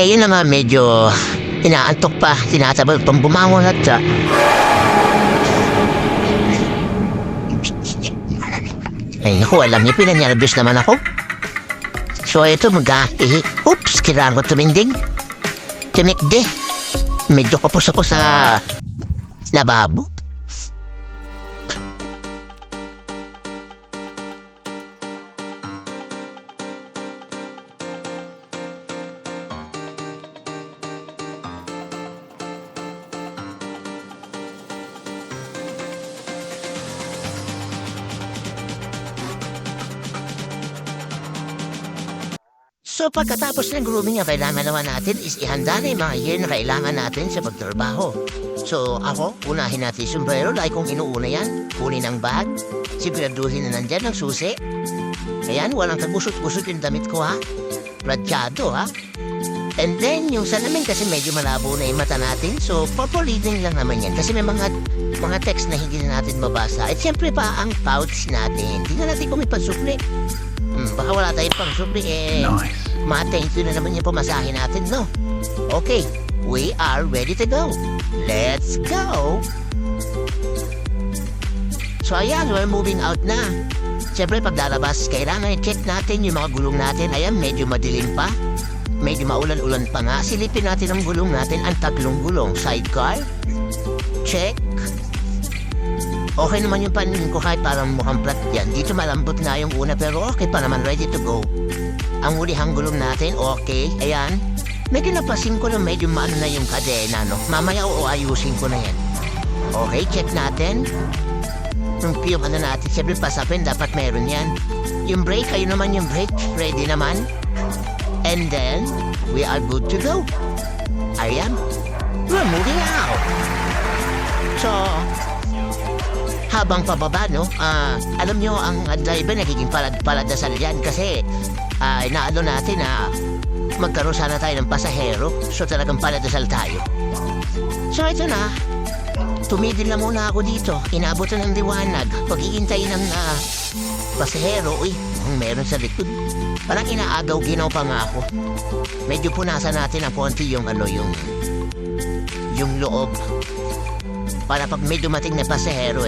yun na nga medyo inaantok pa, tinatabal pang bumangon at ay naku, alam niyo, pinanyarbis naman ako. So ito mag-ihi. Oops, kailangan ko tuminding. Tumikde. Medyo kapos ako sa lababo. So pagkatapos ng grooming na kailangan naman natin is ihanda na yung mga gear na kailangan natin sa pagtrabaho. So ako, unahin natin yung sombrero, like kung inuuna yan, kunin ang bag, siguraduhin na nandyan ang susi. Ayan, walang kagusot-gusot yung damit ko ha, platyado ha. And then yung salamin kasi medyo malabo na yung mata natin, so papulitin lang naman yan kasi may mga text na hindi na natin mabasa. At syempre pa ang pouch natin, tingnan natin kung may pansupli. Baka wala tayong pansupli Nice. Ma-attention na naman yung pamasahe natin, no? Okay, we are ready to go. Let's go! So ayan, we're moving out na. Siyempre paglalabas, kailangan i-check natin yung mga gulong natin. Ayan, medyo madilim pa. Medyo maulan-ulan pa nga. Silipin natin ang gulong natin, ang tatlong gulong. Sidecar, check. Okay naman yung paningin ko kahit parang mukhang flat yan. Dito malambot nga yung una pero okay pa naman, ready to go. Ang ulihang gulong natin, okay. Ayan. Medyo napasin ko na medyo maano na yung kadena, no? Mamaya ayusin ko na yan. Okay, check natin. Yung ano natin, siyempre pasapin, dapat meron yan. Yung brake, kayo naman yung brake. Ready naman. And then, we are good to go. Ayan. We're moving out. So, habang pababa, no? Alam nyo, ang driver nagiging paladasal yan kasi inaano natin na magkaroon sana tayo ng pasahero. So talagang paladasal tayo. So ito na, tumigil na muna ako dito. Inabot na ng liwanag. Pag-iintay ng pasahero, uy, meron sa likod. Parang inaagaw-ginaw pa nga ako. Medyo punasan natin ang konti yung yung loob. Para pag may dumating na pasahero,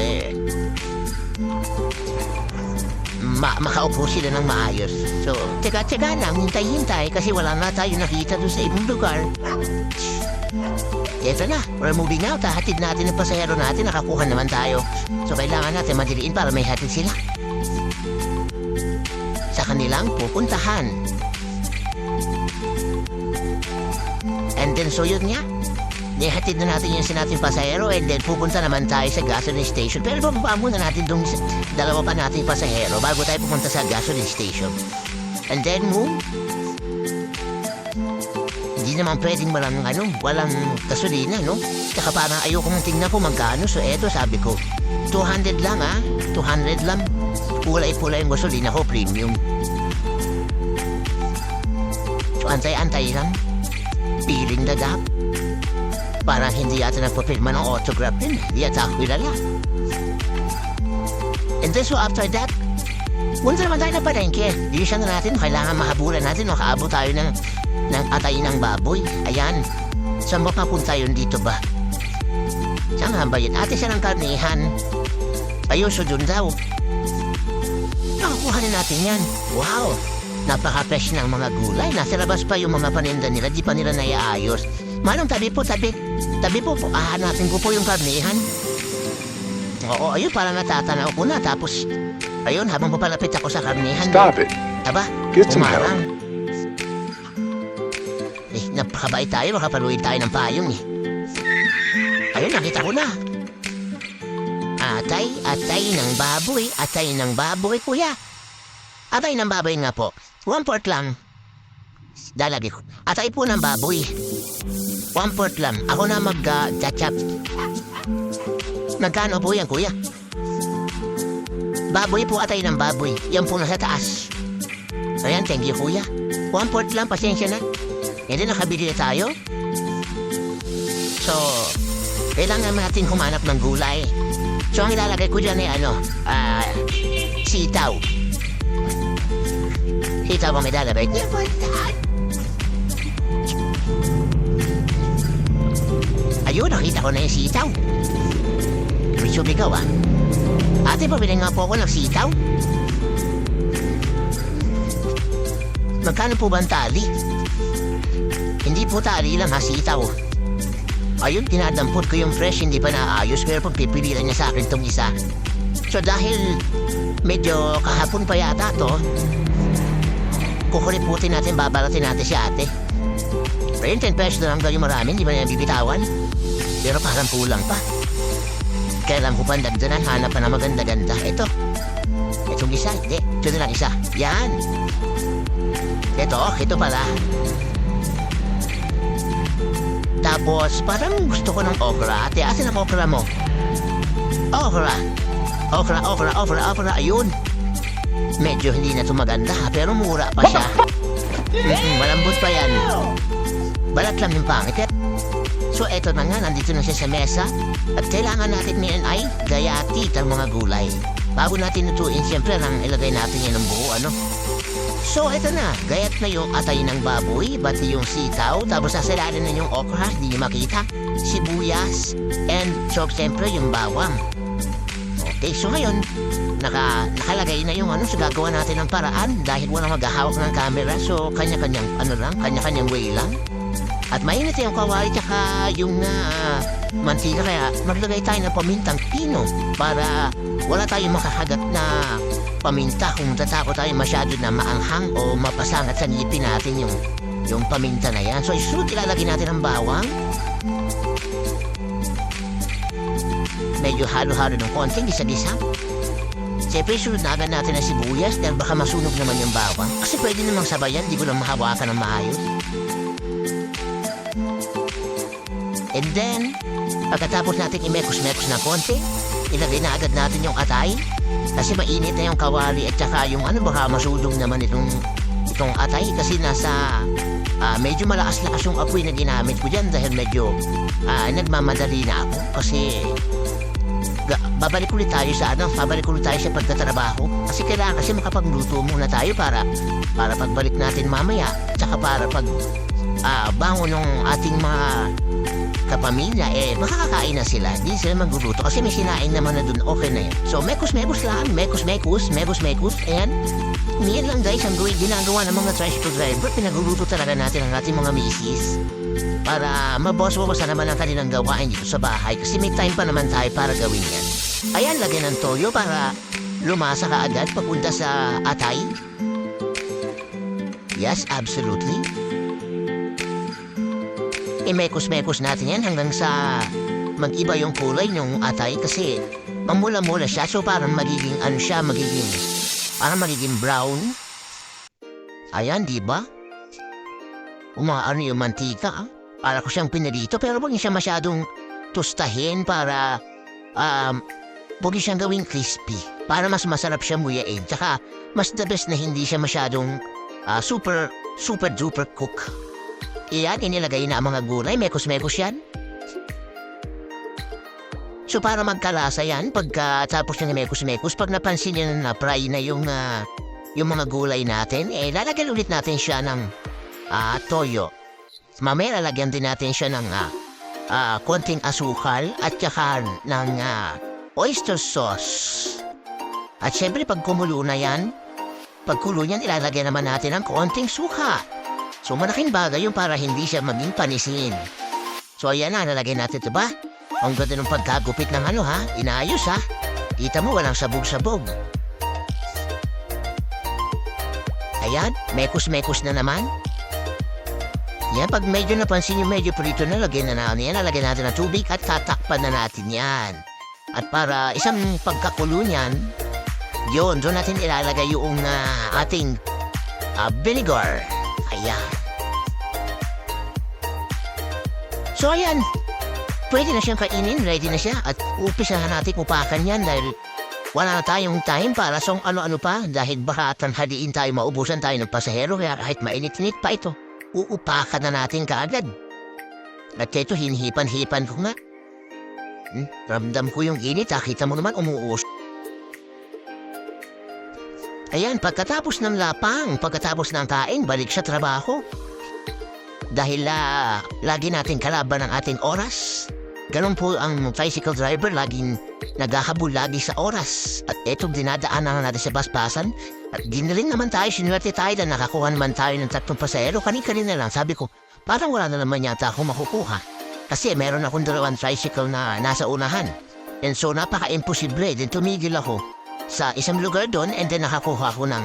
makaupo sila ng maayos. So, teka lang, hintay-hintay kasi wala na tayo nakita doon sa ibang lugar. Eto na, we're moving out. Hatid natin ang pasahero natin, nakakuha naman tayo. So, kailangan natin madiliin para may hatid sila sa kanilang pupuntahan. And then, so yun nga. Hatid na natin yung sinating pasahero and then pupunta naman tayo sa gasoline station. Pero bababa muna natin dong dalawa pa natin pasahero bago tayo pupunta sa gasoline station. And then move. Hindi naman pwedeng walang gasolina, no? Saka parang ayoko mong tingnan kung magkano. So eto, sabi ko, 200 lang 200 lang. Pulay-pulay yung gasolina ko, premium. So antay-antay lang. Piling na gap. Parang hindi yata nagpapirma ng autograph din. Hindi yata ako kilala. And then so after that, punta naman tayo na palengke. Division na natin, kailangan mahabulan natin. Makaabot tayo ng atay ng baboy. Ayan. Saan ba papunta yun dito ba? Saan nga ba yun? Ate siya ng karnihan. Ayun, so dun daw. Nakakuha na natin yan. Wow! Napaka-fresh ng mga gulay. Nasa labas pa yung mga paninda nila. Di pa nila naiaayos. Manong, tabi po. Hanapin ko po yung karnihan. Oo, ayun, parang natatanaw ko na. Tapos, ayun, habang papalapit ako sa karnihan. Stop it. Aba, Get some help. umarang. Napakabait tayo. Makapaluin tayo ng payong Ayun, nakita ko na. Atay ng baboy, kuya. Atay ng baboy nga po. 1/4 lang. Dalagi ko. Atay po ng baboy. 1/4 lang. Ako na mag-chachap. Magkano po yan, kuya? Baboy po, atay ng baboy. Yan po nasa taas. Ayan, thank you, kuya. 1/4 lang, pasensya na. Hindi, nakabili na tayo. So, kailangan natin humanap ng gulay. So, ang ilalagay ko dyan sitaw. Sitaw ang ilalagay. Ayun, nakita ko na yung sitaw. May sumigaw ah. Ate, pabili nga po ako ng sitaw. Magkano po ba ang tali? Hindi po tali lang ha, sitaw. Ayun, tinadampot ko yung fresh, hindi pa naayos, pero pagpipilitan niya sa akin tong isa. So dahil medyo kahapon pa yata to, kukuliputin natin, babaratin natin si ate. Pero yung 10 pesos na lang daw yung marami, hindi ba niya bibitawan? Pero parang kulang pa. Kailan ko pa dagdanan, hanap pa na maganda-ganda. Itong isa, hindi. Ito na lang isa. Yan. Ito pala. Tapos, parang gusto ko ng okra. Ate, asin ang okra mo? Okra. Ayun. Medyo hindi na ito maganda, pero mura pa siya. Malambot pa yan. Balat lang yung pangit. So, eto na nga, nandito na siya sa mesa. At kailangan natin ngayon ay gayati ang mga gulay. Bago natin lutuin, siyempre lang ilagay natin yan ng buo, ano? So, eto na. Gayat na yung atay ng baboy, pati yung sitaw, tapos sasalalin na yung okra, hindi nyo makita, sibuyas, and so, siyempre, yung bawang. Okay, so ngayon, nakalagay na yung so gagawa natin ng paraan dahil walang maghahawak ng camera, so kanya-kanyang way lang. At mainit yung kawali tsaka yung mantika, kaya maglagay tayo ng pamintang pino para wala tayong makahagat na paminta kung tatakot tayo masyado na maanghang o mapasangat sa ngipin natin yung paminta na yan. So isunod ilalagay natin ang bawang. Medyo halo-halo ng konting gisa-gisa. Siyempre sunod na agad natin ang sibuyas dahil baka masunog naman yung bawang. Kasi pwede namang sabayan, di ko lang mahawakan ng maayos. And then, pagkatapos natin imekos-mekos na konti, ilagay na agad natin yung atay. Kasi mainit na yung kawali at saka yung baka masunog naman itong atay. Kasi nasa, medyo malakas-lakas yung apoy na ginamit ko dyan dahil medyo nagmamadali na ako. Kasi, babalik ulit tayo sa pagtatrabaho. Kasi kailangan kasi makapagluto muna tayo para pagbalik natin mamaya. Tsaka para bangon ng ating mga kapamilya, makakakain na sila. Hindi sila magluluto kasi may sinain naman na dun, okay na yan. So, mekos-mekos lang. Ayan. Yan lang guys, ang ginagawa ng mga tricycle driver. Pinagluluto talaga natin ang ating mga misis. Para mabawas-bawasan naman ang kanilang gawain dito sa bahay. Kasi may time pa naman tayo para gawin yan. Ayan, lagyan ng toyo para lumasa ka agad papunta sa atay. Yes, absolutely. Imekos-mekos natin yan hanggang sa mag-iba yung kulay ng atay kasi mamula-mula siya. So parang magiging brown. Ayan, di ba? Umaano yung mantika. Para ko siyang pinarito pero huwag siya masyadong tustahin para huwag siyang gawing crispy. Para mas masarap siya muyain. Tsaka mas the best na hindi siya masyadong super duper cook. Iyan, inilagay na ang mga gulay. Mekos-mekos yan. So, para magkalasa yan, pagkatapos ng mekos-mekos, pag napansin nyo na fry na yung mga gulay natin, lalagyan ulit natin siya ng toyo. Mamaya lalagyan din natin siya ng konting asukal at saka ng oyster sauce. At syempre, pag kumulo na yan, ilalagyan naman natin ng konting suka. So, malaking bagay yung para hindi siya maging panisin. So, ayan na, nalagay natin ito ba? Ang ganda ng pagkagupit ng inaayos ha. Kita mo, walang sabog-sabog. Ayan, mekos-mekos na naman. Yan, pag medyo napansin yung medyo prito na, lagyan natin ng tubig at tatakpan na natin yan. At para isang pagkakulo niyan, doon natin ilalagay yung ating vinegar. Ayan. So, ayan. Pwede na siyang kainin. Ready na siya. At umpisahan natin upakan yan dahil wala na tayong time para sa ano-ano pa. Dahil baka tanghaliin tayo, maubusan tayo ng pasahero. Kaya kahit mainit-init pa ito, uupakan na natin kaagad. At ito, hinihipan-hipan ko nga. Ramdam ko yung init. Kita mo naman, umuus. Ayan, pagkatapos ng lapang, pagkatapos ng kain, balik sa trabaho. dahil lagi natin kalaban ang ating oras. Ganon po ang tricycle driver, laging naghahabol lagi sa oras. At eto dinadaanan natin sa basbasan. At ginaling naman tayo, sinuwerte tayo na nakakuha naman tayo ng 3 pasahero. Kanina lang, sabi ko, parang wala na naman yata ako makukuha. Kasi meron akong 2 tricycle na nasa unahan. And so napaka-imposible. Then tumigil ako sa isang lugar doon and then nakakuha ako ng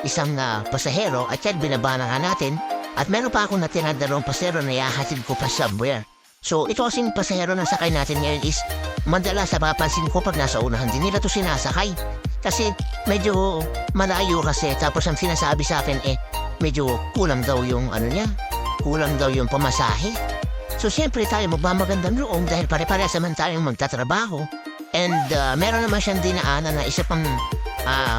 isang pasahero. At yan, binaba na nga natin. At meron pa akong natira 2 pasahero na ihahatid ko pa somewhere. So, ito kasing pasahero na sakay natin ngayon is madalas napapansin ko pag nasa unahan din nila to sinasakay. Kasi medyo malayo kasi tapos ang sinasabi sa akin medyo kulang daw yung kulang daw yung pamasahe. So, siyempre tayo magmamagandang loob dahil pare-parehas naman tayong magtatrabaho. And meron naman siyang dinaanan na isa pang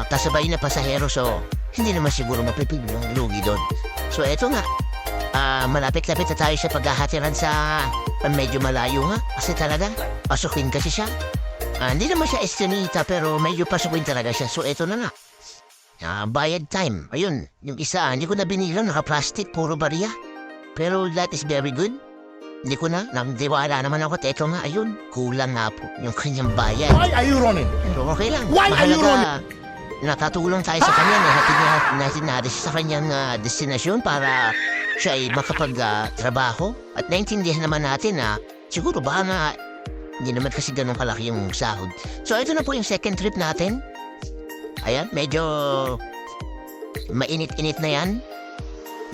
kasabay na pasahero so hindi naman siguro mapipigil yung lugi doon. So, eto nga. Malapit-lapit na tayo sa paghahatiran sa medyo malayo nga. Kasi talaga, pasukin kasi siya. Hindi naman siya estinita pero medyo pasukin talaga siya. So eto na nga. Bayad time. Ayun, yung isa, hindi ko na binilang, naka-plastic, puro barya. Pero that is very good. Hindi ko na, nagdiwala naman ako. Eto nga, ayun, kulang nga po yung kanyang bayad. Why are you running? Pero okay lang. Why are you Mahalaga, nakatulong tayo sa kanya. Natin natin sa kanyang destinasyon para siya ay makapag-trabaho. At naintindihan naman natin na siguro baka nga hindi naman kasi ganun kalaki yung sahod. So ito na po yung second trip natin. Ayan, medyo mainit-init na yan.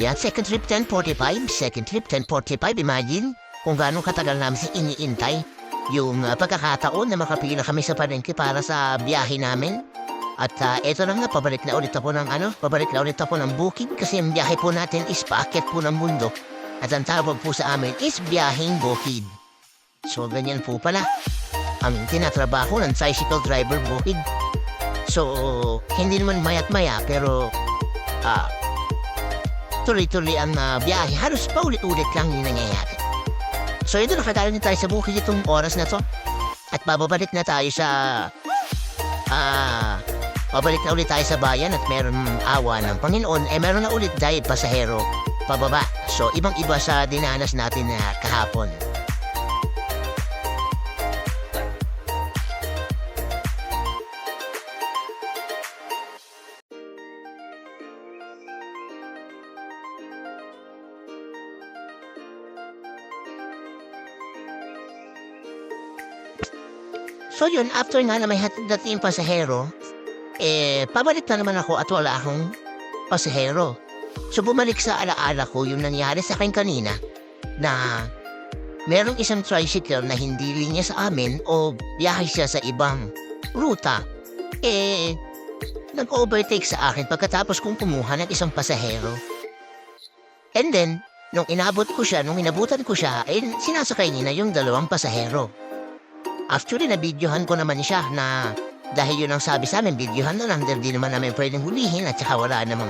Yan, second trip 10:45. Second trip 10:45. Imagine kung gaano katagal namin iniintay yung pagkakataon na makapila kami sa palengke para sa biyahe namin. At eto na nga, pabalik na ulit ako ng booking kasi ang biyahe po natin is paakyat po ng mundo. At ang tawag po sa amin is biyaheng bukid. So, ganyan po pala ang tinatrabaho ng tricycle driver bukid. So, hindi naman mayat-maya pero tuloy-tuloy ang biyahe. Halos paulit-ulit lang yung nangyayari. So, ito nakadalo na tayo sa bukid itong oras na to. At babalik na tayo sa pabalik na ulit tayo sa bayan at meron awa ng Panginoon, meron na ulit dahil pasahero pababa. So, ibang-iba sa dinanas natin na kahapon. So yun, after nga na may hatid natin yung pasahero, pabalik na naman ako at wala akong pasahero. So bumalik sa alaala ko yung nangyari sa akin kanina na merong isang tricycle na hindi linya sa amin o biyahe siya sa ibang ruta. Nag-overtake sa akin pagkatapos kong kumuha ng isang pasahero. And then, nung inabutan ko siya, sinasakay niya na yung 2 pasahero. Actually, nabidyohan ko naman siya na dahil yun ang sabi sa amin, bidyohan na lang dahil di naman namin pwedeng hulihin at saka wala namang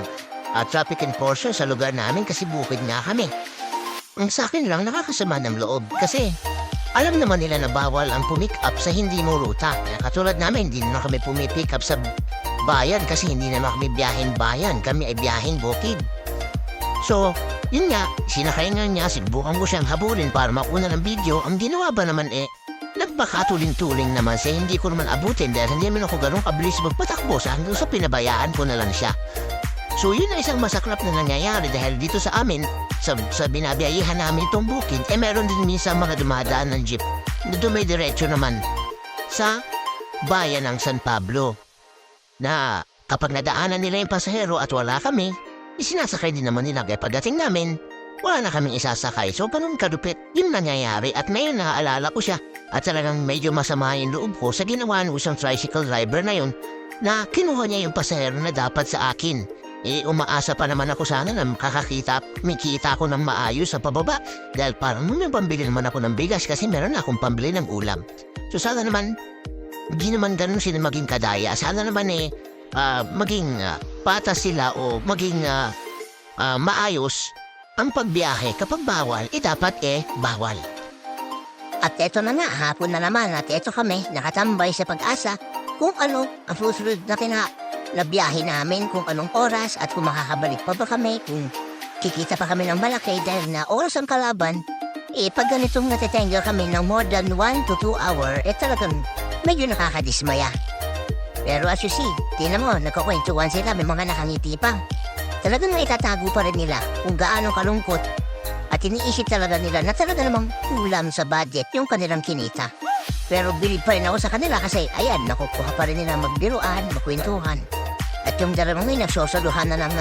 traffic enforcer sa lugar namin kasi bukid nga kami. Ang sa akin lang, nakakasama ng loob kasi alam naman nila na bawal ang pumick up sa hindi mo ruta. Katulad namin, hindi naman kami pumipick up sa bayan kasi hindi naman kami biyaheng bayan. Kami ay biyaheng bukid. So, yun nga, sinakay nga niya, sinubukan ko siyang habulin para makuna ng video. Ang ginawa ba naman nagpakatuling-tuling naman siya, hindi ko naman abutin dahil hindi naman ako ganun kabilis magpatakbo sa hanggang sa pinabayaan ko na lang siya. So yun ay isang masaklap na nangyayari dahil dito sa amin, sa binabiyayihan namin itong bukid, meron din minsan mga dumadaan ng jeep na dumidiretso naman sa bayan ng San Pablo. Na kapag nadaanan nila yung pasahero at wala kami, isinasakay din naman nila kaya pagdating namin, wala na kaming isasakay. So ganun kadupit yung nangyayari at ngayon naaalala ko siya. At talagang medyo masama yung loob ko sa ginawa ng isang tricycle driver na yun na kinuha niya yung pasahero na dapat sa akin. Umaasa pa naman ako sana na mikita ko ng maayos sa pababa dahil parang may pambili naman ako ng bigas kasi meron akong pambili ng ulam. So sana naman, hindi naman ganun sila maging kadaya. Sana naman maging patas sila o maging maayos ang pagbiyahe. Kapag bawal, dapat bawal. At eto na nga, hapon na naman at eto kami nakatambay sa Pag-asa kung ano ang susunod na biyahe namin, kung anong oras at kung makakabalik pa ba kami, kung kikita pa kami ng malaki dahil na oras ang kalaban. Pag ganitong natitengga kami ng more than 1 to 2 hour, talagang medyo nakakadismaya. Pero as you see, tinan mo, nagkukwentuhan sila, may mga nakangiti pa. Talagang naitatago pa rin nila kung gaano kalungkot at iniisip talaga nila na talaga namang kulang sa budget yung kanilang kinita. Pero bilib pa rin ako sa kanila kasi ayan, nakukuha pa rin nila magbiruan, magkwentuhan. At yung dalawang may nagsosaluhan na ng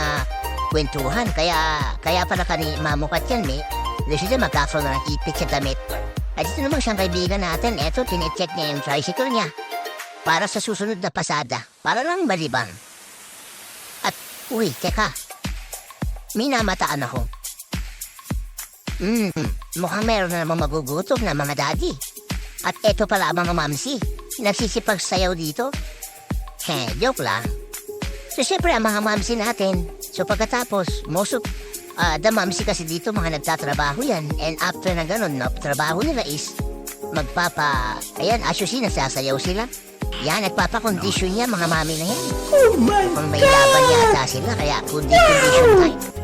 kwentuhan. Kaya pala ka ni Mamukat yan, may hindi sila magkakaroon na ng ipit sa damit. At ito naman siyang kaibigan natin, eto, tinecheck niya yung tricycle niya para sa susunod na pasada, para lang malibang. At, uy, teka, may namataan ako. Mukhang meron na namang magugutom na mga daddy. At eto pala ang mga mamsi, nagsisipagsayaw dito. Joke lang. So, syempre, ang mga mamsi natin, so pagkatapos, most of the mamsi kasi dito, mga nagtatrabaho yan. And after na ganun, trabaho nila is ayan, asyusin, nagsasayaw sila. Yan, nagpapakondisyon niya, mga mami na yan. Oh my Kung may laban yata sila, kaya condition time.